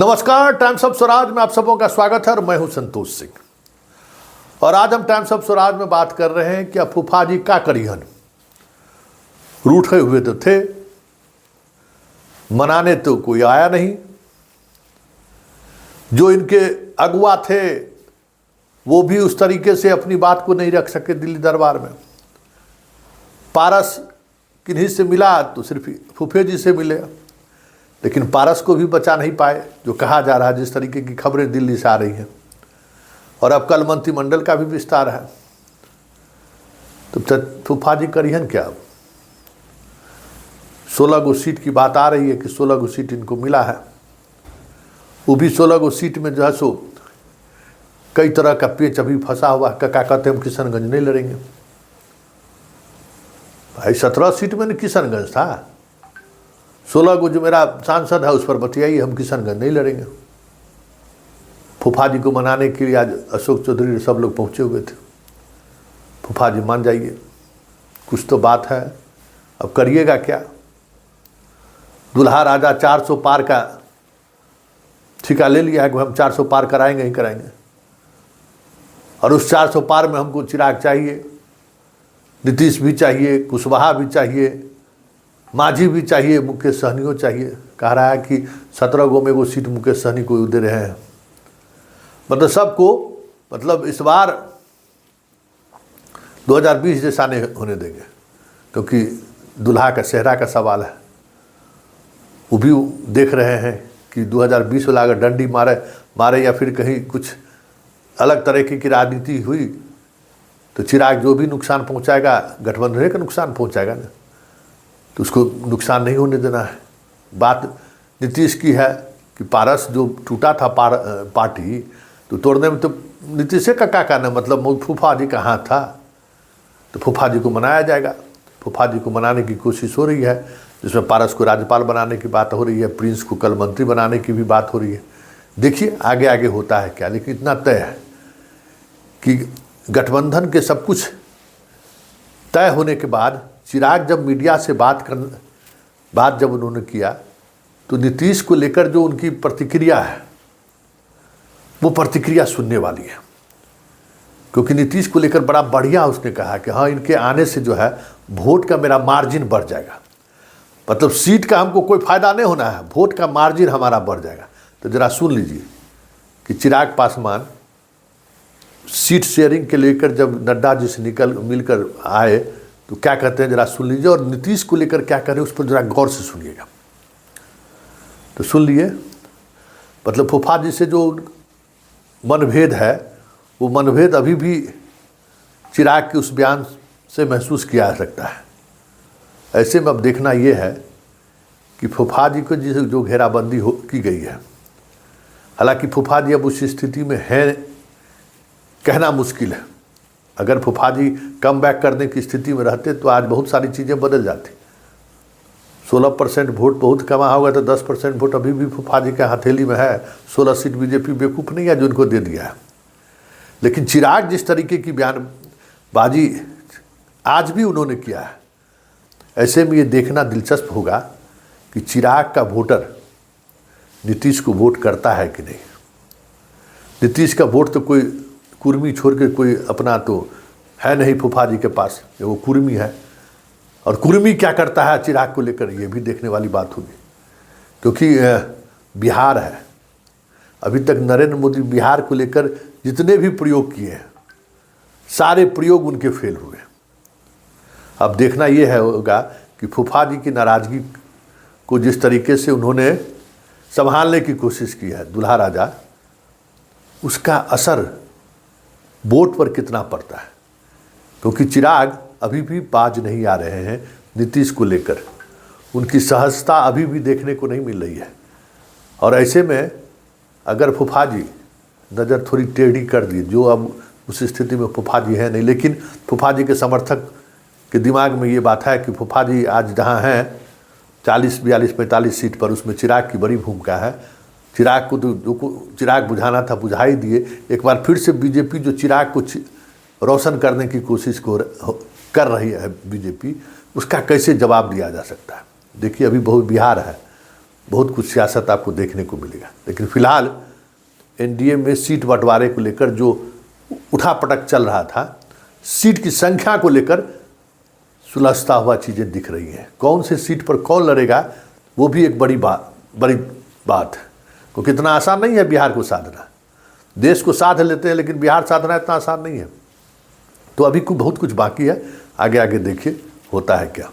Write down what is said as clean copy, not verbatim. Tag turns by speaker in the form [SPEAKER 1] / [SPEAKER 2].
[SPEAKER 1] नमस्कार, times of Swaraj में आप सबों का स्वागत है और मैं हूं संतोष सिंह। और आज हम टाइम्स ऑफ स्वराज में बात कर रहे हैं कि अब फूफा जी का करिहन। रूठे हुए तो थे, मनाने तो कोई आया नहीं। जो इनके अगुआ थे वो भी उस तरीके से अपनी बात को नहीं रख सके दिल्ली दरबार में। पारस किन्हीं से मिला तो सिर्फ फूफे जी से मिले, लेकिन पारस को भी बचा नहीं पाए, जो कहा जा रहा है, जिस तरीके की खबरें दिल्ली से आ रही हैं। और अब कल मंत्रिमंडल का भी विस्तार है, तो फूफा जी करिहन क्या? अब 16 गो सीट की बात आ रही है कि 16 गो सीट इनको मिला है। वो भी 16 गो सीट में जो है सो कई तरह का पेच अभी फंसा हुआ। क्या कहते हैं, हम किशनगंज नहीं लड़ेंगे। भाई 17 सीट में किशनगंज था, 16 को जो मेरा सांसद है उस पर बतियाइए, हम किशनगंज नहीं लड़ेंगे। फूफा जी को मनाने के लिए आज अशोक चौधरी सब लोग पहुंचे हुए थे। फूफा जी मान जाइए, कुछ तो बात है, अब करिएगा क्या? दुल्हा राजा 400 पार का ठिका ले लिया है कि हम 400 पार कराएंगे ही कराएंगे। और उस 400 पार में हमको चिराग चाहिए, नीतीश भी चाहिए, कुशवाहा भी चाहिए, मांझी भी चाहिए, मुकेश सहनियों चाहिए। कह रहा है कि 17 गो में वो सीट मुकेश सहनी को दे रहे हैं। मतलब सबको, मतलब इस बार 2020 जैसा नहीं होने देंगे, क्योंकि दुल्हा का सेहरा का सवाल है। वो भी देख रहे हैं कि 2020 वाला अगर डंडी मारे या फिर कहीं कुछ अलग तरह की राजनीति हुई तो चिराग जो भी नुकसान पहुंचाएगा गठबंधन का नुकसान पहुंचाएगा ना, तो उसको नुकसान नहीं होने देना है। बात नीतीश की है कि पारस जो टूटा था पार्टी, तो तोड़ने में तो नीतीश का क्या कहना, मतलब फूफा जी का हाथ था। तो फूफा जी को मनाया जाएगा। फूफा जी को मनाने की कोशिश हो रही है, जिसमें पारस को राज्यपाल बनाने की बात हो रही है, प्रिंस को कल मंत्री बनाने की भी बात हो रही है। देखिए आगे आगे होता है क्या, लेकिन इतना तय है कि गठबंधन के सब कुछ तय होने के बाद चिराग जब मीडिया से बात जब उन्होंने किया, तो नीतीश को लेकर जो उनकी प्रतिक्रिया है वो प्रतिक्रिया सुनने वाली है। क्योंकि नीतीश को लेकर बड़ा बढ़िया उसने कहा कि हाँ, इनके आने से जो है वोट का मेरा मार्जिन बढ़ जाएगा। मतलब सीट का हमको कोई फायदा नहीं होना है, वोट का मार्जिन हमारा बढ़ जाएगा। तो जरा सुन लीजिए कि चिराग पासवान सीट शेयरिंग के लेकर जब नड्डा जी से मिलकर आए तो क्या कहते हैं, जरा सुन लीजिए। और नीतीश को लेकर क्या कह रहे हैं उस पर जरा गौर से सुनिएगा। तो सुन लिए, मतलब फूफा जी से जो मनभेद है वो मनभेद अभी भी चिराग के उस बयान से महसूस किया जा सकता है। ऐसे में अब देखना ये है कि फूफा जी को जो घेराबंदी की गई है, हालांकि फूफा जी अब उस स्थिति में हैं कहना मुश्किल है। अगर फूफा जी कम बैक करने की स्थिति में रहते तो आज बहुत सारी चीज़ें बदल जाती। 16% वोट बहुत कमा होगा, तो 10% वोट अभी भी फूफा जी के हथेली में है। 16 सीट बीजेपी बेवकूफ़ नहीं है जो उनको दे दिया है। लेकिन चिराग जिस तरीके की बयानबाजी आज भी उन्होंने किया है, ऐसे में ये देखना दिलचस्प होगा कि चिराग का वोटर नीतीश को वोट करता है कि नहीं। नीतीश का वोट तो कोई कुर्मी छोड़ के कोई अपना तो है नहीं फूफा जी के पास, वो कुर्मी है। और कुर्मी क्या करता है चिराग को लेकर, ये भी देखने वाली बात होगी। क्योंकि बिहार है, अभी तक नरेंद्र मोदी बिहार को लेकर जितने भी प्रयोग किए हैं सारे प्रयोग उनके फेल हुए। अब देखना ये है होगा कि फूफा जी की नाराज़गी को जिस तरीके से उन्होंने संभालने की कोशिश की है दुल्हा राजा, उसका असर वोट पर कितना पड़ता है। क्योंकि चिराग अभी भी बाज नहीं आ रहे हैं नीतीश को लेकर, उनकी सहजता अभी भी देखने को नहीं मिल रही है। और ऐसे में अगर फूफा जी नज़र थोड़ी टेढ़ी कर दी, जो अब उस स्थिति में फूफा जी है नहीं, लेकिन फूफा जी के समर्थक के दिमाग में ये बात है कि फूफा जी आज जहाँ हैं 40, 42, 45 सीट पर, उसमें चिराग की बड़ी भूमिका है। चिराग को तो जो चिराग बुझाना था बुझा ही दिए। एक बार फिर से बीजेपी जो चिराग को रोशन करने की कोशिश कर रही है बीजेपी, उसका कैसे जवाब दिया जा सकता है। देखिए अभी बहुत बिहार है, बहुत कुछ सियासत आपको देखने को मिलेगा। लेकिन फिलहाल एनडीए में सीट बंटवारे को लेकर जो उठापटक चल रहा था, सीट की संख्या को लेकर सुलझता हुआ चीज़ें दिख रही हैं। कौन से सीट पर कौन लड़ेगा वो भी एक बड़ी बात है, क्योंकि इतना आसान नहीं है बिहार को साधना। देश को साध लेते हैं लेकिन बिहार साधना इतना आसान नहीं है। तो अभी बहुत कुछ बाकी है, आगे आगे देखिए होता है क्या।